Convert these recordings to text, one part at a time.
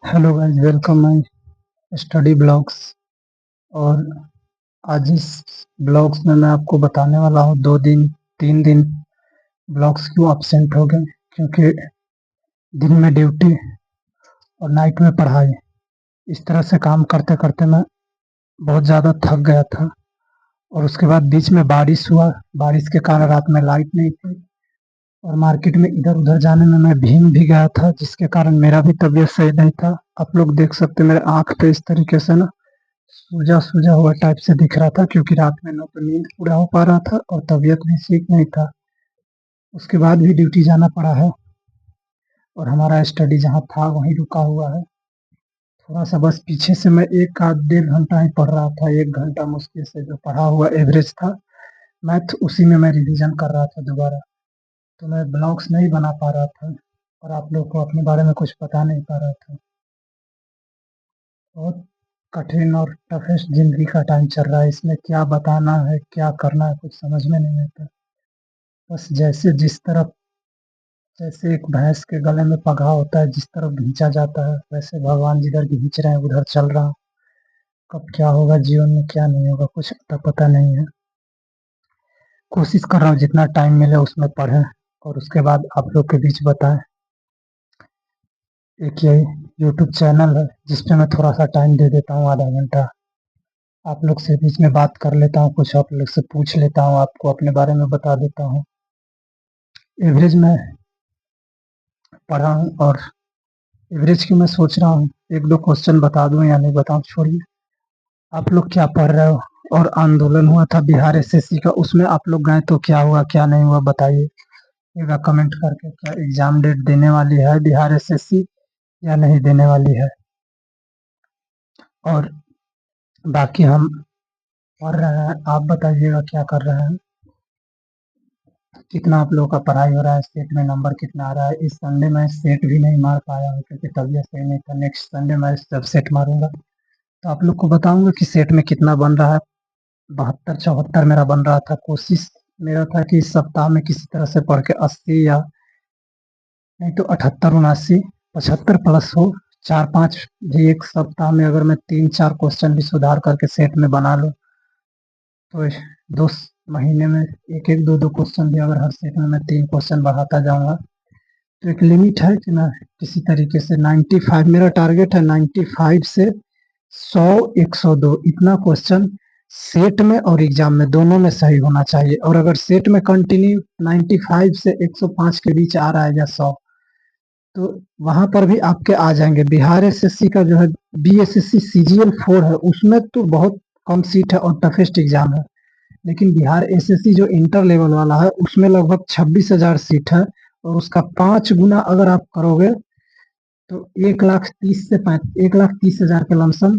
Hello guys, welcome my study blogs. और आज इस ब्लॉग्स में मैं आपको बताने वाला हूँ 2 दिन 3 दिन ब्लॉग्स क्यों absent हो गए। क्योंकि दिन में ड्यूटी और नाइट में पढ़ाई, इस तरह से काम करते करते मैं बहुत ज़्यादा थक गया था। और उसके बाद बीच में बारिश हुआ, बारिश के कारण रात में लाइट नहीं थी और मार्केट में इधर उधर जाने में मैं भीग भी गया था, जिसके कारण मेरा भी तबीयत सही नहीं था। आप लोग देख सकते हैं मेरे आँख पे इस तरीके से ना सूजा-सूजा हुआ टाइप से दिख रहा था, क्योंकि रात में ना तो नींद पूरा हो पा रहा था और तबीयत भी ठीक नहीं था। उसके बाद भी ड्यूटी जाना पड़ा है और हमारा स्टडी जहाँ था वहीं रुका हुआ है। थोड़ा-सा बस पीछे से मैं 1 आध डेढ़ घंटा ही पढ़ रहा था, 1 घंटा मुश्किल से जो पढ़ा हुआ एवरेज था। मैथ उसी में मैं रिवीजन कर रहा था दोबारा। तो मैं ब्लॉग्स नहीं बना पा रहा था और आप लोग को अपने बारे में कुछ बता नहीं पा रहा था। बहुत कठिन और टफ़ेस्ट ज़िंदगी का टाइम चल रहा है, इसमें क्या बताना है, क्या करना है, कुछ समझ में नहीं आता। बस जैसे एक भैंस के गले में पगहा होता है, जिस तरफ खींचा जाता है, वैसे भगवान जिधर खींच रहे हैं उधर चल रहा हूँ। कब क्या होगा जीवन में, क्या नहीं होगा, कुछ अता पता नहीं है। कोशिश कर रहा हूँ जितना टाइम मिले उसमें पढ़ें और उसके बाद आप लोग के बीच बताएँ। एक यही यूट्यूब चैनल है जिस पे मैं थोड़ा-सा टाइम दे देता हूँ, आधा घंटा। आप लोग से बीच में बात कर लेता हूँ, कुछ आप लोग से पूछ लेता हूँ, आपको अपने बारे में बता देता हूँ। एवरेज में पढ़ा हूँ और एवरेज की मैं सोच रहा हूँ 1-2 क्वेश्चन बता दूँ या नहीं बताऊँ, छोड़िए। आप लोग क्या पढ़ रहे हो? और आंदोलन हुआ था बिहार एसएससी का, उसमें आप लोग गए तो क्या हुआ, क्या नहीं हुआ बताइएगा कमेंट करके। क्या एग्ज़ाम डेट देने वाली है बिहार एसएससी या नहीं देने वाली है? और बाकी हम पढ़ रहे हैं, आप बताइएगा क्या कर रहे हैं? कितना आप लोगों का पढ़ाई हो रहा है? सेट में नंबर कितना आ रहा है? इस संडे मैं सेट भी नहीं मार पाया हूँ क्योंकि तबीयत सही नहीं था। नेक्स्ट संडे मैं जब सेट मारूँगा तो आप लोग को बताऊँगा कि सेट में कितना बन रहा है। 72-74 मेरा बन रहा था। कोशिश मेरा था कि इस सप्ताह में किसी तरह से पढ़ के 80 या नहीं तो 78-79 75 प्लस हो। 4-5 भी एक सप्ताह में अगर मैं 3-4 क्वेश्चन भी सुधार करके सेट में बना लूँ तो 2 महीने में 1-1 2-2 क्वेश्चन भी अगर हर सेट में मैं 3 क्वेश्चन बढ़ाता जाऊँगा तो एक लिमिट है कि मैं किसी तरीके से 95 मेरा टारगेट है। 95 से 100 102 इतना क्वेश्चन सेट में और एग्जाम में दोनों में सही होना चाहिए। और अगर सेट में कंटिन्यू 95 से 105 के बीच आ रहा है या 100 तो वहां पर भी आपके आ जाएंगे। बिहार एसएससी का जो है बीएसएससी सीजीएल 4 है, उसमें तो बहुत कम सीट है और टफेस्ट एग्जाम है। लेकिन बिहार एसएससी जो इंटर लेवल वाला है उसमें लगभग 26,000 सीट है और उसका 5 गुना अगर आप करोगे तो 1,30,000 के लमसम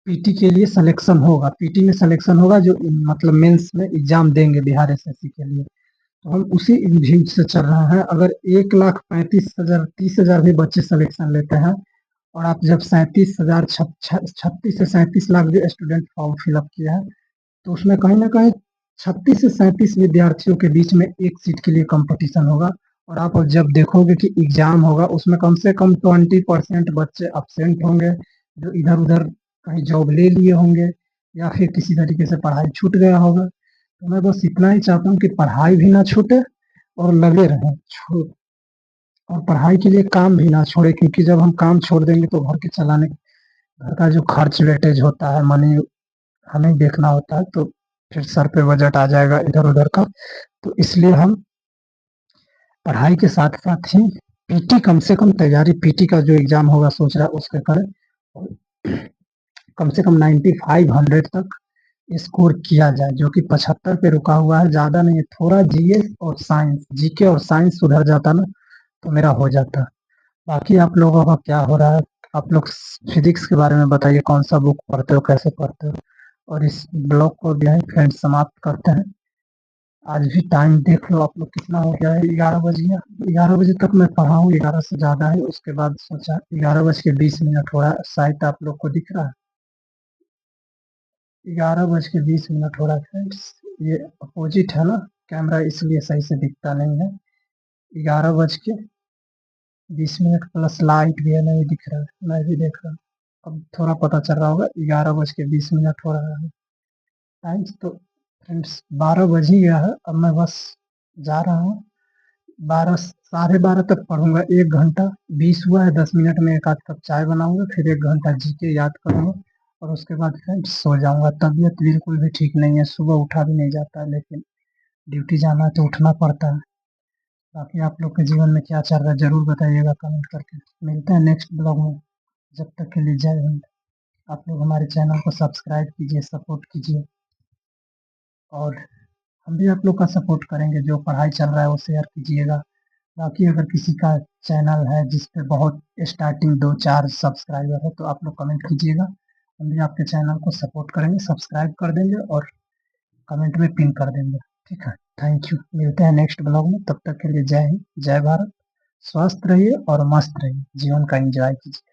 पीटी के लिए सिलेक्शन होगा। पीटी में सिलेक्शन होगा जो मतलब मेंस में एग्जाम देंगे बिहार एसएससी के लिए। तो हम उसी व्यू से चल रहे हैं। अगर 1,35,000 30,000 भी बच्चे सिलेक्शन लेते हैं और आप जब 37,000 36 से 37 लाख जो स्टूडेंट फॉर्म फिलअप किए हैं तो उसमें कहीं ना कहीं 36 से 37 विद्यार्थियों के बीच में एक सीट के लिए कंपटीशन होगा। और आप जब देखोगे कि एग्जाम होगा उसमें कम से कम 20% बच्चे अब्सेंट होंगे जो इधर उधर कहीं जॉब ले लिए होंगे या फिर किसी तरीके से पढ़ाई छूट गया होगा। तो मैं बस इतना ही चाहता हूँ कि पढ़ाई भी ना छूटे और लगे रहें और पढ़ाई के लिए काम भी ना छोड़े, क्योंकि जब हम काम छोड़ देंगे तो घर का जो खर्च वेटेज होता है, मनी हमें देखना होता है, तो फिर सर पे बजट आ जाएगा इधर उधर का। तो इसलिए हम पढ़ाई के साथ साथ ही पीटी कम से कम तैयारी, पीटी का जो एग्जाम होगा सोच रहा है उसके करें और कम से कम 95 100 तक स्कोर किया जाए, जो कि 75 पे रुका हुआ है। ज्यादा नहीं है, थोड़ा जीएस और साइंस, जीके और साइंस सुधर जाता ना तो मेरा हो जाता। बाकी आप लोगों का क्या हो रहा है? आप लोग फिजिक्स के बारे में बताइए, कौन सा बुक पढ़ते हो, कैसे पढ़ते हो? और इस ब्लॉग को भी यहीं फ्रेंड समाप्त करते हैं। आज भी टाइम देख लो आप लोग कितना हो गया है, 11 बज गया। 11 बजे तक मैं पढ़ा हूँ, 11 से ज़्यादा है। उसके बाद सोचा 11 बज के 20 मिनट हो रहा है, शायद आप लोग को दिख रहा है 11 बज के 20 मिनट हो रहा है फ्रेंड्स। ये अपोजिट है ना कैमरा, इसलिए सही से दिखता नहीं है। 11 बज के 20 मिनट प्लस लाइट भी है, नहीं दिख रहा है, मैं भी देख रहा हूँ। अब थोड़ा पता चल रहा होगा, 11:20 हो रहा है टाइम। तो फ्रेंड्स 12 बज ही गया है, अब मैं बस जा रहा हूँ। 12 12:30 तक पढ़ूंगा, 1 घंटा। 20 हुआ है, 10 मिनट में एक आध कप चाय बनाऊंगा, फिर 1 घंटा जीके याद करूंगा, और उसके बाद फ्रेंड्स सो जाऊंगा। तबीयत बिल्कुल भी ठीक नहीं है, सुबह उठा भी नहीं जाता है, लेकिन ड्यूटी जाना है तो उठना पड़ता है। बाकी आप लोग के जीवन में क्या चल रहा है जरूर बताइएगा कमेंट करके। मिलते हैं नेक्स्ट ब्लॉग में, जब तक के लिए जय हिंद। आप लोग हमारे चैनल को सब्सक्राइब कीजिए, सपोर्ट कीजिए, और हम भी आप लोग का सपोर्ट करेंगे। जो पढ़ाई चल रहा है वो शेयर कीजिएगा। बाकी अगर किसी का चैनल है जिस पे बहुत स्टार्टिंग 2-4 सब्सक्राइबर है, तो आप लोग कमेंट कीजिएगा, हम भी आपके चैनल को सपोर्ट करेंगे, सब्सक्राइब कर देंगे और कमेंट में पिन कर देंगे। ठीक है, थैंक यू। मिलते हैं नेक्स्ट ब्लॉग में, तब तक के लिए जय हिंद, जय भारत। स्वस्थ रहिए और मस्त रहिए, जीवन का एंजॉय कीजिए।